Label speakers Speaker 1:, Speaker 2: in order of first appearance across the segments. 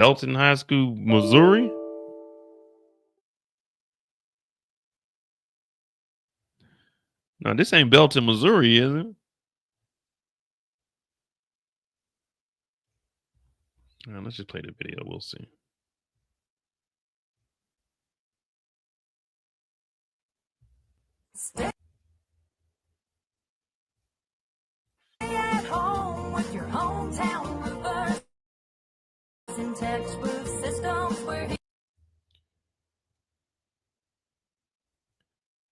Speaker 1: Belton High School, Missouri. No, this ain't Belton, Missouri, is it? Let's just play the video. We'll see.
Speaker 2: Stay at home with your hometown roofers and textproof systems. Where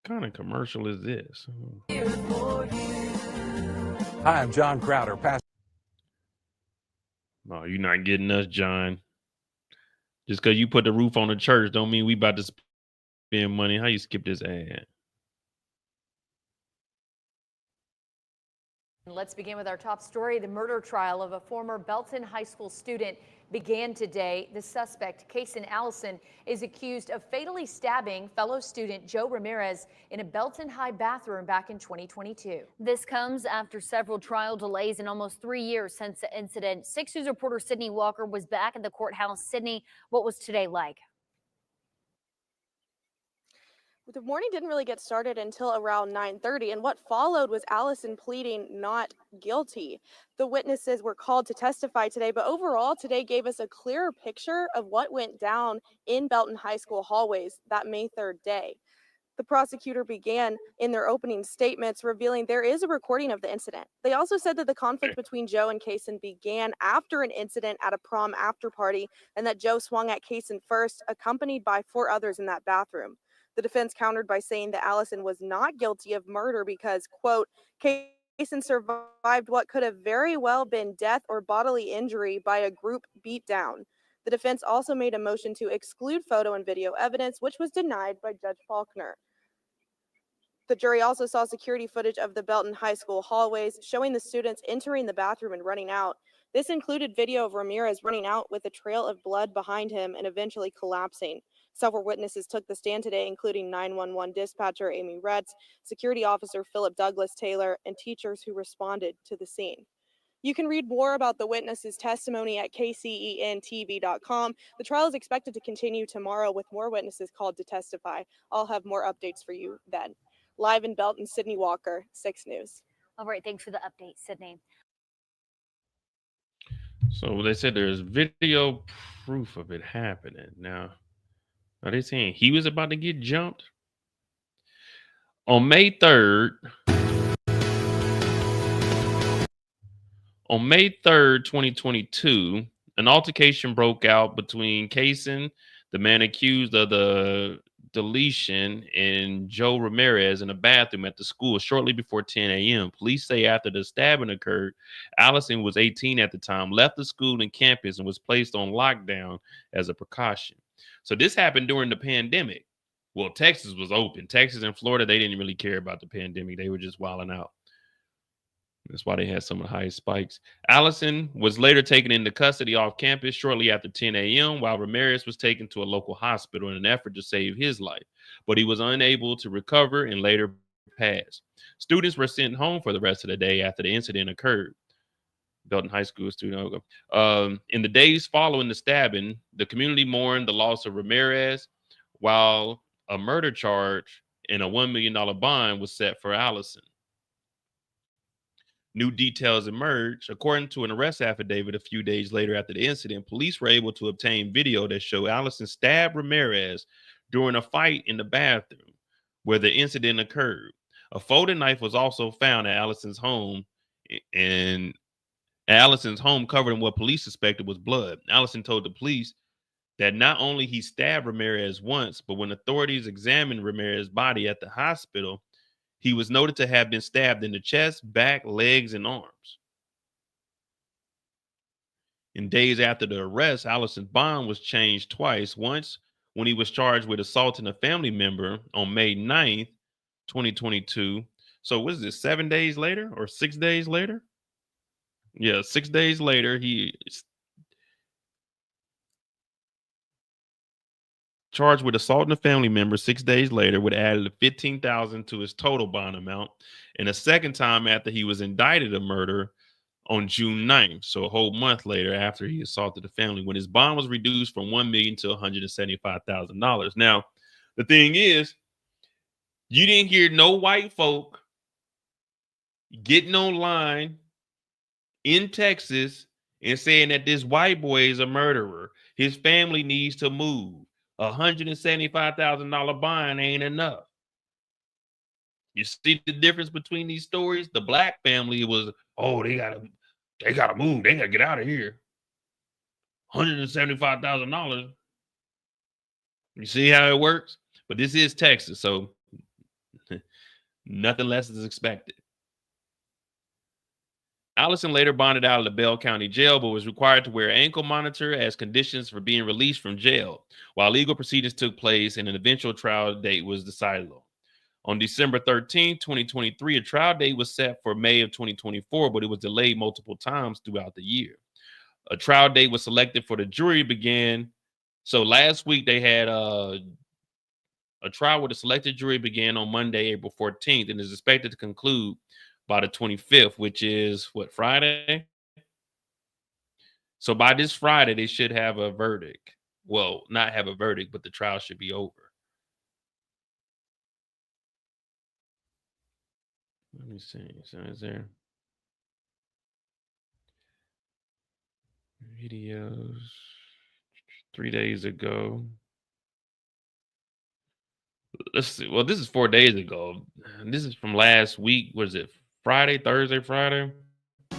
Speaker 1: What kind of commercial is this?
Speaker 2: here for you.
Speaker 3: Hi, I'm John Crowder, pastor.
Speaker 1: No, you're not getting us, John. Just because you put the roof on the church don't mean we about to spend money. How you skip this ad?
Speaker 4: Let's begin with our top story. The murder trial of a former Belton High School student began today. The suspect, Caysen Allison, is accused of fatally stabbing fellow student Joe Ramirez in a Belton High bathroom back in 2022.
Speaker 5: This comes after several trial delays and almost 3 years since the incident. 6 News reporter Sydney Walker was back at the courthouse. Sydney, what was today like?
Speaker 6: The morning didn't really get started until around 9:30, and what followed was Allison pleading not guilty. The witnesses were called to testify today, but overall today gave us a clearer picture of what went down in Belton High School hallways that May 3rd day. The prosecutor began in their opening statements revealing there is a recording of the incident. They also said that the conflict between Joe and Caysen began after an incident at a prom after party, and that Joe swung at Caysen first, accompanied by 4 others in that bathroom. The defense countered by saying that Allison was not guilty of murder because, quote, Caysen survived what could have very well been death or bodily injury by a group beatdown. The defense also made a motion to exclude photo and video evidence, which was denied by Judge Faulkner. The jury also saw security footage of the Belton High School hallways showing the students entering the bathroom and running out. This included video of Ramirez running out with a trail of blood behind him and eventually collapsing. Several witnesses took the stand today, including 911 dispatcher Amy Retz, security officer Philip Douglas Taylor, and teachers who responded to the scene. You can read more about the witnesses' testimony at kcentv.com. The trial is expected to continue tomorrow with more witnesses called to testify. I'll have more updates for you then. Live in Belton, Sydney Walker, 6 News.
Speaker 5: All right, thanks for the update, Sydney.
Speaker 1: So they said there's video proof of it happening. Now, are they saying he was about to get jumped? On May 3rd, 2022, an altercation broke out between Caysen, the man accused of the deletion, and Joe Ramirez in a bathroom at the school shortly before 10 a.m. Police say after the stabbing occurred, Allison was 18 at the time, left the school and campus, and was placed on lockdown as a precaution. So this happened during the pandemic. Well, Texas was open. Texas and Florida, they didn't really care about the pandemic. They were just wilding out. That's why they had some of the highest spikes. Allison was later taken into custody off campus shortly after 10 a.m., while Ramirez was taken to a local hospital in an effort to save his life. But he was unable to recover and later passed. Students were sent home for the rest of the day after the incident occurred. Belton High School student. In the days following the stabbing, the community mourned the loss of Ramirez, while a murder charge and a $1 million bond was set for Allison. New details emerged. According to an arrest affidavit a few days later after the incident, police were able to obtain video that showed Allison stab Ramirez during a fight in the bathroom where the incident occurred. A folding knife was also found at Allison's home, and Allison's home covered in what police suspected was blood. Allison told the police that not only he stabbed Ramirez once, but when authorities examined Ramirez's body at the hospital, he was noted to have been stabbed in the chest, back, legs, and arms. In days after the arrest, Allison's bond was changed twice. Once when he was charged with assaulting a family member on May 9th, 2022. So what is this, 7 days later or 6 days later? Yeah, 6 days later, he charged with assaulting a family member. 6 days later, would add $15,000 to his total bond amount. And a second time after he was indicted of murder on June 9th, so a whole month later after he assaulted the family, when his bond was reduced from $1 million to $175,000. Now, the thing is, you didn't hear no white folk getting online in Texas and saying that this white boy is a murderer. His family needs to move. $175,000 bond ain't enough. You see the difference between these stories? The black family was, oh, they gotta move. They gotta get out of here. $175,000. You see how it works? But this is Texas, so nothing less is expected. Allison later bonded out of the Bell County Jail, but was required to wear an ankle monitor as conditions for being released from jail, while legal proceedings took place and an eventual trial date was decided on. On December 13, 2023, a trial date was set for May of 2024, but it was delayed multiple times throughout the year. A trial date was selected for the jury began. So last week they had a trial with a selected jury began on Monday, April 14th, and is expected to conclude by the 25th, which is what, Friday? So by this Friday, they should have a verdict. Well, not have a verdict, but the trial should be over. Let me see. So is there videos 3 days ago? Let's see. Well, this is 4 days ago. This is from last week. Was it Friday, Thursday, Friday?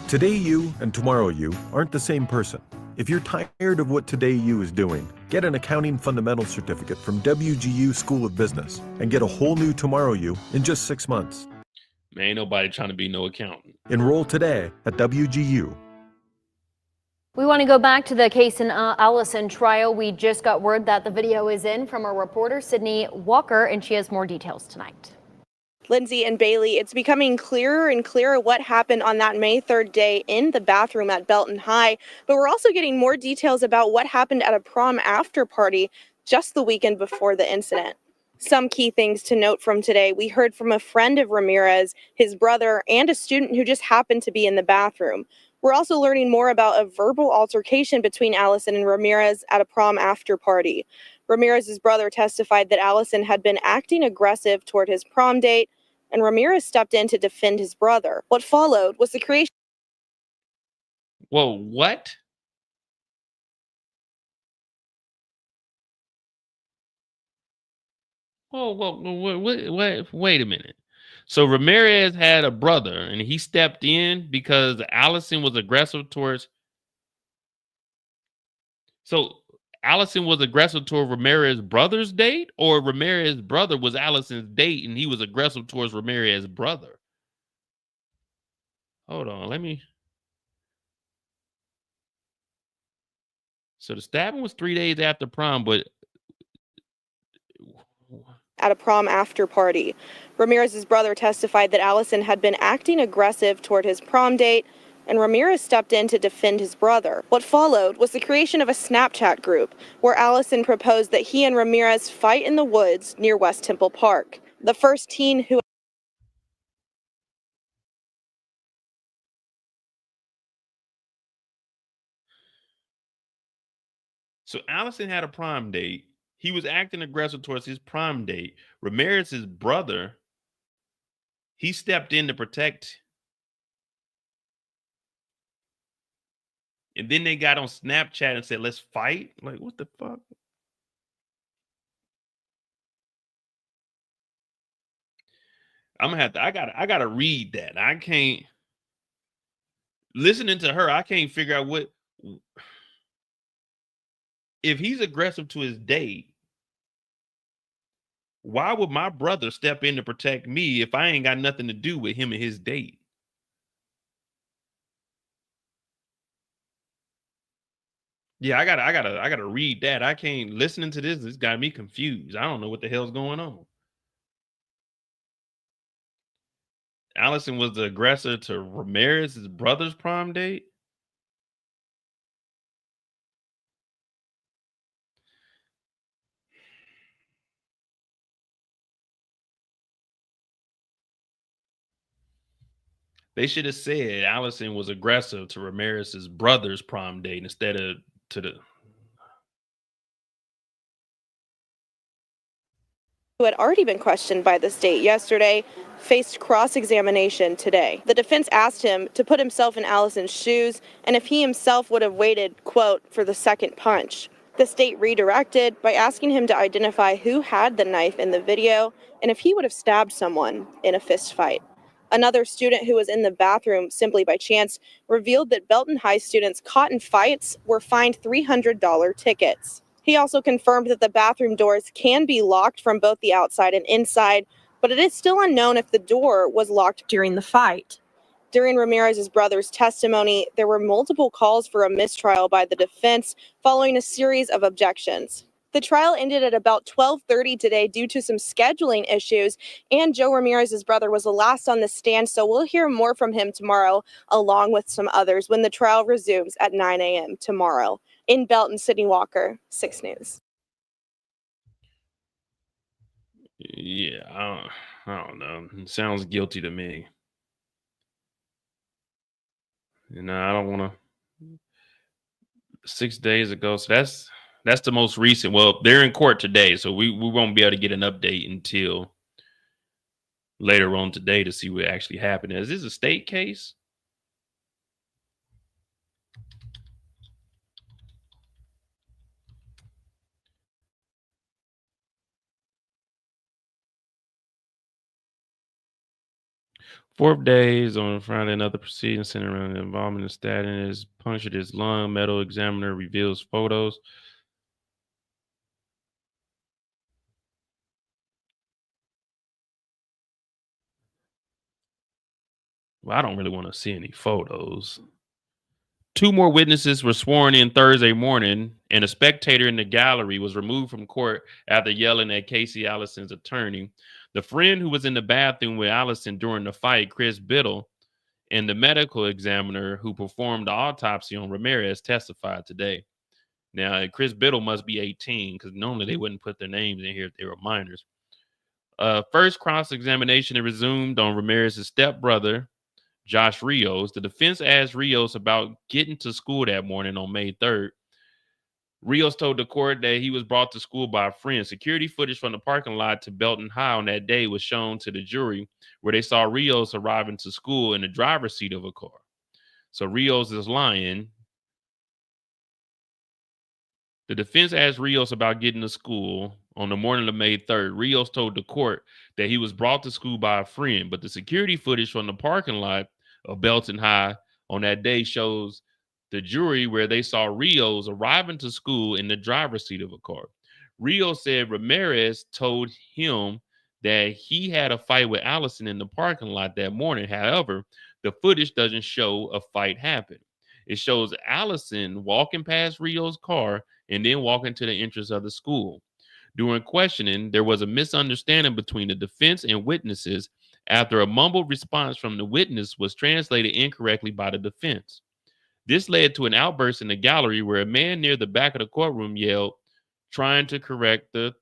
Speaker 7: Today you and tomorrow you aren't the same person. If you're tired of what Today You is doing, get an accounting fundamentals certificate from WGU School of Business and get a whole new Tomorrow You in just 6 months.
Speaker 1: Man, ain't nobody trying to be no accountant.
Speaker 7: Enroll today at WGU.
Speaker 5: We want to go back to the Caysen Allison trial. We just got word that the video is in from our reporter, Sydney Walker, and she has more details tonight.
Speaker 6: Lindsay and Bailey, it's becoming clearer and clearer what happened on that May 3rd day in the bathroom at Belton High, but we're also getting more details about what happened at a prom after party just the weekend before the incident. Some key things to note from today. We heard from a friend of Ramirez, his brother, and a student who just happened to be in the bathroom. We're also learning more about a verbal altercation between Allison and Ramirez at a prom after party. Ramirez's brother testified that Allison had been acting aggressive toward his prom date, and Ramirez stepped in to defend his brother. What followed was the creation.
Speaker 1: Whoa, what? Wait a minute. So Ramirez had a brother and he stepped in because Allison was aggressive towards. So Allison was aggressive toward Ramirez's brother's date, or Ramirez's brother was Allison's date and he was aggressive towards Ramirez's brother? Hold on, let me. So the stabbing was 3 days after prom, but
Speaker 6: At a prom after party. Ramirez's brother testified that Allison had been acting aggressive toward his prom date, and Ramirez stepped in to defend his brother. What followed was the creation of a Snapchat group where Allison proposed that he and Ramirez fight in the woods near West Temple Park. The first teen who
Speaker 1: so Allison had a prom date. He was acting aggressive towards his prom date. Ramirez's brother, he stepped in to protect. And then they got on Snapchat and said, let's fight. Like, what the fuck? I'm gonna have to, I gotta read that. I can't, listening to her, I can't figure out what, if he's aggressive to his date, why would my brother step in to protect me if I ain't got nothing to do with him and his date? Yeah, I gotta read that. I can't, listening to this got me confused. I don't know what the hell's going on. Allison was the aggressor to Ramirez's brother's prom date. They should have said Allison was aggressive to Ramirez's brother's prom date instead of to the.
Speaker 6: Who had already been questioned by the state yesterday, faced cross-examination today. The defense asked him to put himself in Allison's shoes and if he himself would have waited, quote, for the second punch. The state redirected by asking him to identify who had the knife in the video and if he would have stabbed someone in a fist fight. Another student who was in the bathroom simply by chance revealed that Belton High students caught in fights were fined $300 tickets. He also confirmed that the bathroom doors can be locked from both the outside and inside, but it is still unknown if the door was locked during the fight. During Ramirez's brother's testimony, there were multiple calls for a mistrial by the defense following a series of objections. The trial ended at about 12:30 today due to some scheduling issues, and Joe Ramirez's brother was the last on the stand, so we'll hear more from him tomorrow, along with some others, when the trial resumes at 9 a.m. tomorrow. In Belton, Sydney Walker, 6 News.
Speaker 1: Yeah, I don't know. It sounds guilty to me. I don't want to. 6 days ago, so that's the most recent. Well, they're in court today, so we won't be able to get an update until later on today to see what actually happened. Is this a state case? Fourth days on Friday, another proceeding centered around the involvement of statin is punctured his lung. Medical examiner reveals photos. Well, I don't really want to see any photos. 2 more witnesses were sworn in Thursday morning, and a spectator in the gallery was removed from court after yelling at Casey Allison's attorney. The friend who was in the bathroom with Allison during the fight, Chris Biddle, and the medical examiner who performed the autopsy on Ramirez testified today. Now, Chris Biddle must be 18 because normally they wouldn't put their names in here if they were minors. First cross-examination resumed on Ramirez's stepbrother, Josh Rios. The defense asked Rios about getting to school that morning on May 3rd. Rios told the court that he was brought to school by a friend. Security footage from the parking lot to Belton High on that day was shown to the jury, where they saw Rios arriving to school in the driver's seat of a car. So Rios is lying. The defense asked Rios about getting to school on the morning of May 3rd. Rios told the court that he was brought to school by a friend, but the security footage from the parking lot of Belton High on that day shows the jury where they saw Rios arriving to school in the driver's seat of a car. Rios said Ramirez told him that he had a fight with Allison in the parking lot that morning. However, the footage doesn't show a fight happen. It shows Allison walking past Rios' car and then walking to the entrance of the school. During questioning, there was a misunderstanding between the defense and witnesses after a mumbled response from the witness was translated incorrectly by the defense. This led to an outburst in the gallery where a man near the back of the courtroom yelled, trying to correct the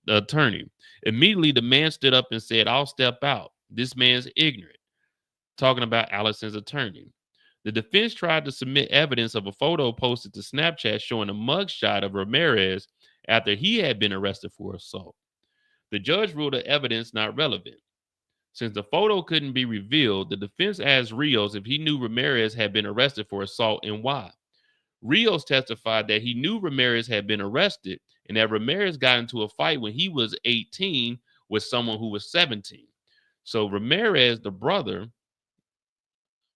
Speaker 1: attorney. Immediately, the man stood up and said, "I'll step out. This man's ignorant," talking about Allison's attorney. The defense tried to submit evidence of a photo posted to Snapchat showing a mugshot of Ramirez after he had been arrested for assault. The judge ruled the evidence not relevant. Since the photo couldn't be revealed, the defense asked Rios if he knew Ramirez had been arrested for assault and why. Rios testified that he knew Ramirez had been arrested and that Ramirez got into a fight when he was 18 with someone who was 17. So Ramirez, the brother,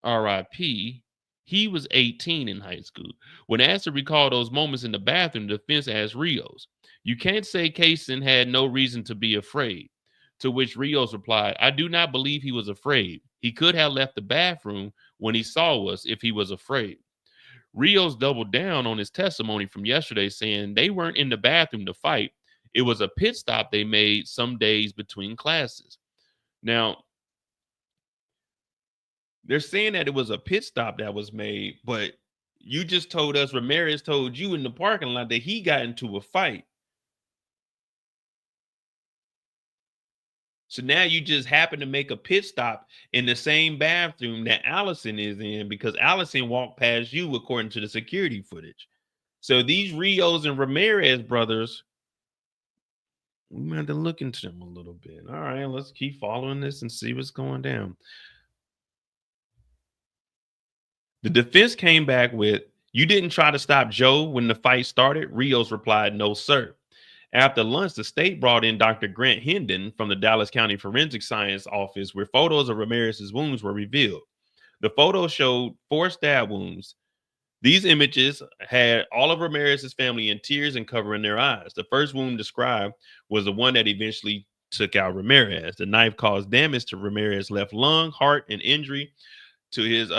Speaker 1: RIP, he was 18 in high school. When asked to recall those moments in the bathroom, the defense asked Rios, "You can't say Caysen had no reason to be afraid." To which Rios replied, "I do not believe he was afraid. He could have left the bathroom when he saw us if he was afraid." Rios doubled down on his testimony from yesterday, saying they weren't in the bathroom to fight. It was a pit stop they made some days between classes. Now, they're saying that it was a pit stop that was made, but you just told us Ramirez told you in the parking lot that he got into a fight. So now you just happen to make a pit stop in the same bathroom that Allison is in because Allison walked past you according to the security footage. So these Rios and Ramirez brothers, we might have to look into them a little bit. All right, let's keep following this and see what's going down. The defense came back with, "You didn't try to stop Joe when the fight started?" Rios replied, "No, sir." After lunch, the state brought in Dr. Grant Hendon from the Dallas County Forensic Science Office, where photos of Ramirez's wounds were revealed. The photos showed 4 stab wounds. These images had all of Ramirez's family in tears and covering their eyes. The first wound described was the one that eventually took out Ramirez. The knife caused damage to Ramirez's left lung, heart, and injury to his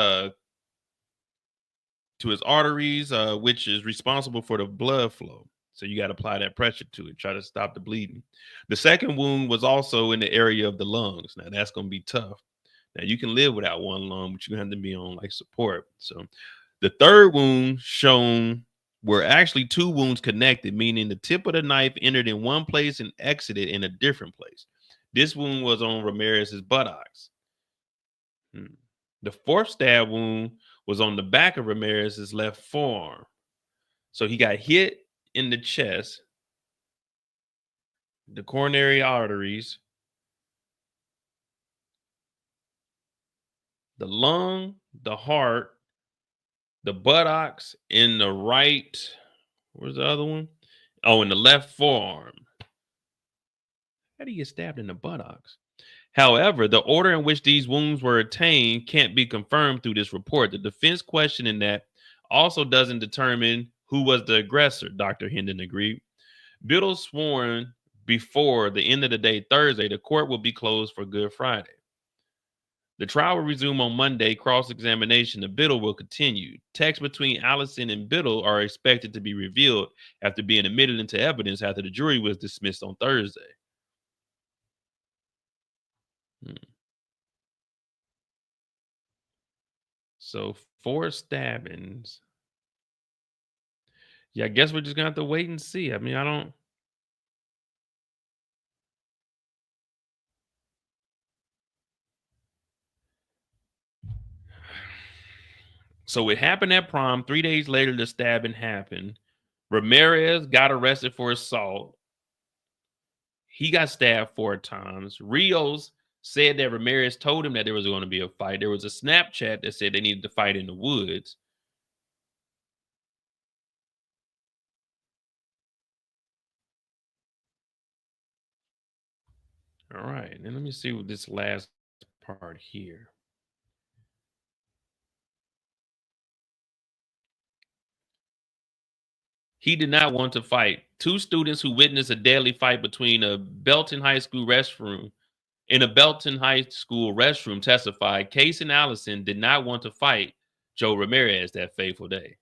Speaker 1: arteries, which is responsible for the blood flow. So you got to apply that pressure to it, try to stop the bleeding. The second wound was also in the area of the lungs. Now that's going to be tough. Now you can live without one lung, but you have to be on like support. So the third wound shown were actually 2 wounds connected, meaning the tip of the knife entered in one place and exited in a different place. This wound was on Ramirez's buttocks. The 4th stab wound was on the back of Ramirez's left forearm. So he got hit in the chest, the coronary arteries, the lung, the heart, the buttocks, in the right, where's the other one? Oh, in the left forearm. How do you get stabbed in the buttocks? However, the order in which these wounds were attained can't be confirmed through this report. The defense questioning that also doesn't determine who was the aggressor, Dr. Hendon agreed. Biddle sworn before the end of the day Thursday, the court will be closed for Good Friday. The trial will resume on Monday. Cross-examination of Biddle will continue. Texts between Allison and Biddle are expected to be revealed after being admitted into evidence after the jury was dismissed on Thursday. So 4 stabbings. Yeah, I guess we're just gonna have to wait and see. I mean, I don't. So it happened at prom. 3 days later, the stabbing happened. Ramirez got arrested for assault. He got stabbed 4 times. Rios said that Ramirez told him that there was going to be a fight. There was a Snapchat that said they needed to fight in the woods. All right, and let me see what this last part here. He did not want to fight. 2 students who witnessed a deadly fight between a Belton High School restroom testified Caysen Allison did not want to fight Joe Ramirez that fateful day.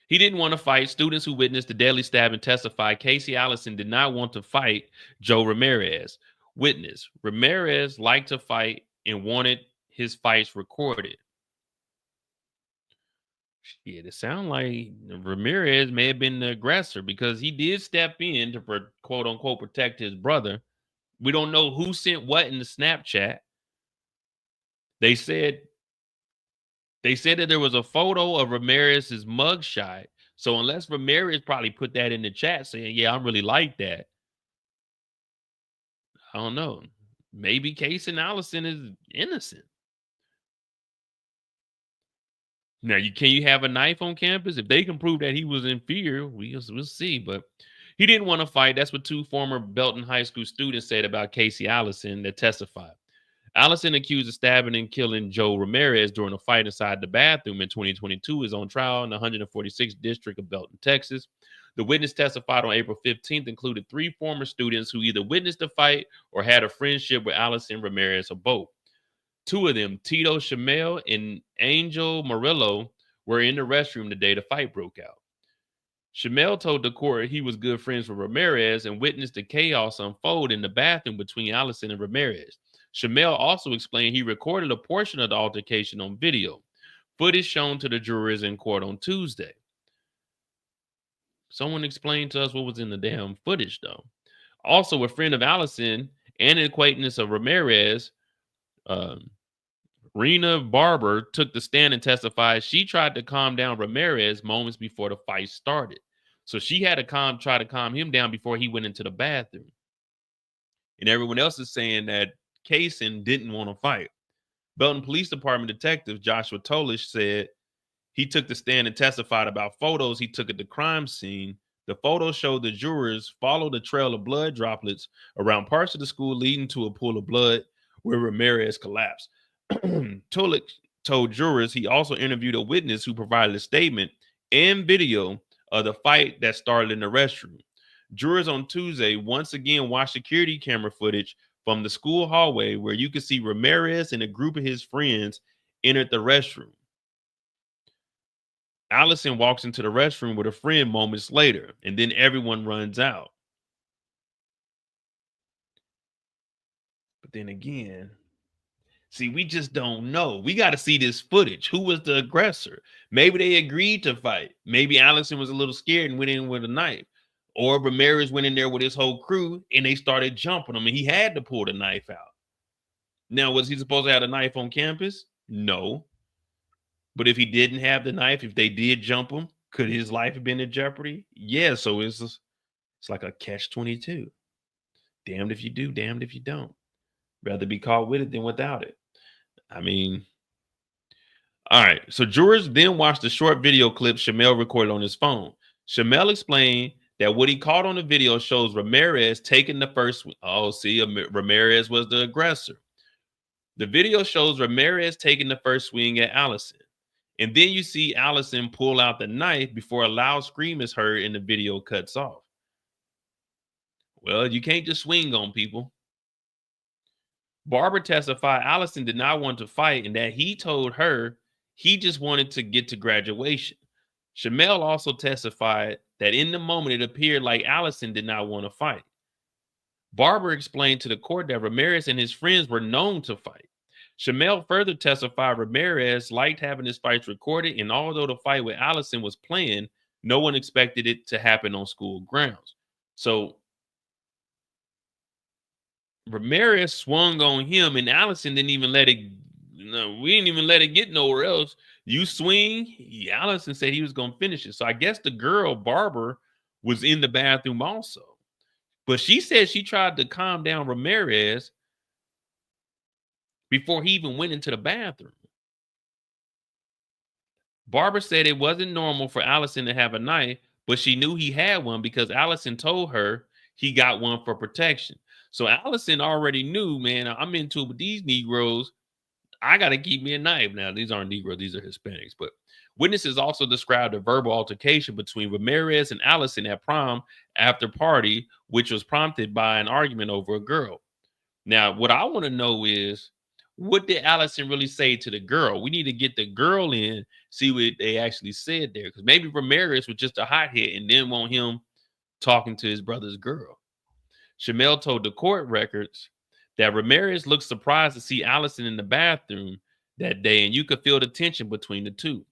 Speaker 1: He didn't want to fight. Students who witnessed the deadly stabbing testified Caysen Allison did not want to fight Joe Ramirez. Witness: Ramirez liked to fight and wanted his fights recorded. Yeah, it sounds like Ramirez may have been the aggressor because he did step in to quote unquote protect his brother. We don't know who sent what in the Snapchat. They said that there was a photo of Ramirez's mugshot. So unless Ramirez probably put that in the chat saying, "Yeah, I'm really like that," I don't know. Maybe Caysen Allison is innocent. Now, can you have a knife on campus? If they can prove that he was in fear, we'll see. But he didn't want to fight. That's what 2 former Belton High School students said about Caysen Allison that testified. Allison, accused of stabbing and killing Joe Ramirez during a fight inside the bathroom in 2022, is on trial in the 146th district of Belton, Texas. The witness testified on April 15th, included 3 former students who either witnessed the fight or had a friendship with Allison Ramirez or both. 2 of them, Tito Shamel and Angel Murillo, were in the restroom the day the fight broke out. Shamel told the court he was good friends with Ramirez and witnessed the chaos unfold in the bathroom between Allison and Ramirez. Shamel also explained he recorded a portion of the altercation on video. Footage shown to the jurors in court on Tuesday. Someone explain to us what was in the damn footage, though. Also, a friend of Allison and an acquaintance of Ramirez, Rena Barber, took the stand and testified she tried to calm down Ramirez moments before the fight started. So she had to try to calm him down before he went into the bathroom. And everyone else is saying that Caysen didn't want to fight. Belton Police Department Detective Joshua Tolish said he took the stand and testified about photos he took at the crime scene. The photos showed the jurors follow the trail of blood droplets around parts of the school leading to a pool of blood where Ramirez collapsed. Tolish told jurors he also interviewed a witness who provided a statement and video of the fight that started in the restroom. Jurors on Tuesday once again watched security camera footage from the school hallway where you could see Ramirez and a group of his friends entered the restroom. Allison walks into the restroom with a friend moments later, and then everyone runs out. But then again, see, we just don't know. We got to see this footage. Who was the aggressor? Maybe they agreed to fight. Maybe Allison was a little scared and went in with a knife. Or Ramirez went in there with his whole crew and they started jumping him and he had to pull the knife out. Now, was he supposed to have a knife on campus? No. But if he didn't have the knife, if they did jump him, could his life have been in jeopardy? Yeah, so it's like a catch-22. Damned if you do, damned if you don't. Rather be caught with it than without it. I mean, all right. So jurors then watched the short video clip Shamel recorded on his phone. Shamel explained that what he caught on the video shows Ramirez taking the first. Oh, see, Ramirez was the aggressor. The video shows Ramirez taking the first swing at Allison. And then you see Allison pull out the knife before a loud scream is heard and the video cuts off. Well, you can't just swing on people. Barber testified Allison did not want to fight and that he told her he just wanted to get to graduation. Shamel also testified that in the moment it appeared like Allison did not want to fight. Barber explained to the court that Ramirez and his friends were known to fight. Shamel further testified Ramirez liked having his fights recorded, and although the fight with Allison was planned, no one expected it to happen on school grounds. So Ramirez swung on him, and Allison didn't even let it. No, we didn't even let it get nowhere else. You swing, Allison said he was going to finish it. So I guess the girl, Barber, was in the bathroom also. But she said she tried to calm down Ramirez before he even went into the bathroom. Barber said it wasn't normal for Allison to have a knife, but she knew he had one because Allison told her he got one for protection. So Allison already knew, man, I'm into it with these Negroes. I got to keep me a knife. Now, these aren't Negroes, these are Hispanics. But witnesses also described a verbal altercation between Ramirez and Allison at prom after party, which was prompted by an argument over a girl. Now, what I want to know is, what did Allison really say to the girl? We need to get the girl in, see what they actually said there. Because maybe Ramirez was just a hothead and didn't want him talking to his brother's girl. Shamel told the court records that Ramirez looked surprised to see Allison in the bathroom that day, and you could feel the tension between the two.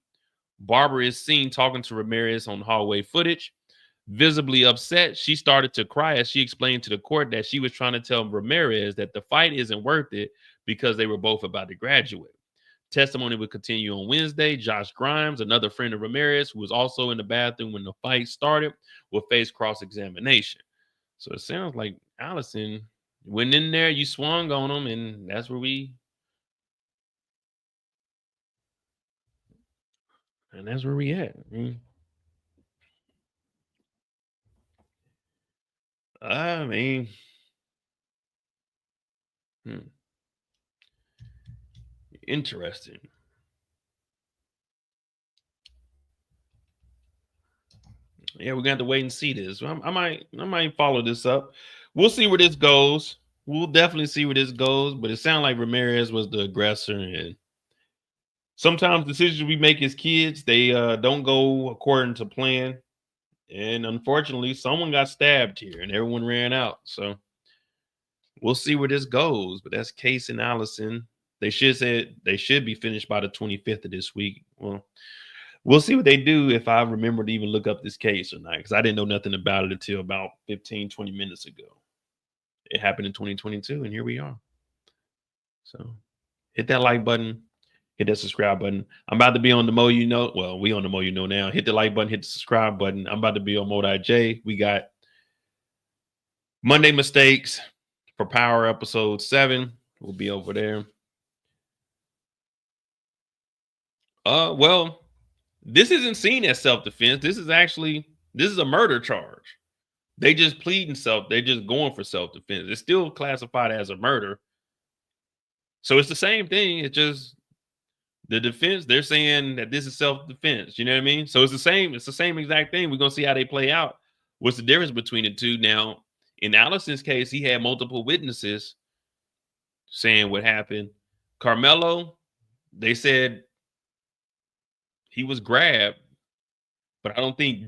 Speaker 1: Barber is seen talking to Ramirez on hallway footage. Visibly upset, she started to cry as she explained to the court that she was trying to tell Ramirez that the fight isn't worth it because they were both about to graduate. Testimony will continue on Wednesday. Josh Grimes, another friend of Ramirez, who was also in the bathroom when the fight started, will face cross-examination. So it sounds like Allison went in there, you swung on him, and that's where we at. I mean, interesting. Yeah, we're gonna have to wait and see this. I might follow this up. We'll see where this goes. We'll definitely see where this goes. But it sounds like Ramirez was the aggressor, and sometimes decisions we make as kids, they don't go according to plan. And unfortunately, someone got stabbed here, and everyone ran out. So we'll see where this goes. But that's Caysen Allison. They should be finished by the 25th of this week. Well, we'll see what they do if I remember to even look up this case or not, because I didn't know nothing about it until about 15, 20 minutes ago. It happened in 2022, and here we are. So hit that like button, hit that subscribe button. I'm about to be on the Mo You Know. Well, we on the Mo You Know now. Hit the like button, hit the subscribe button. I'm about to be on Mo.J. We got Monday Mistakes for Power episode 7. We'll be over there. Well, this isn't seen as self-defense. This is a murder charge. They just pleading they're just going for self-defense. It's still classified as a murder. So it's the same thing. It's just the defense, they're saying that this is self-defense. You know what I mean? So it's the same exact thing. We're gonna see how they play out. What's the difference between the two? Now, in Allison's case, he had multiple witnesses saying what happened. Karmelo, they said he was grabbed, but I don't think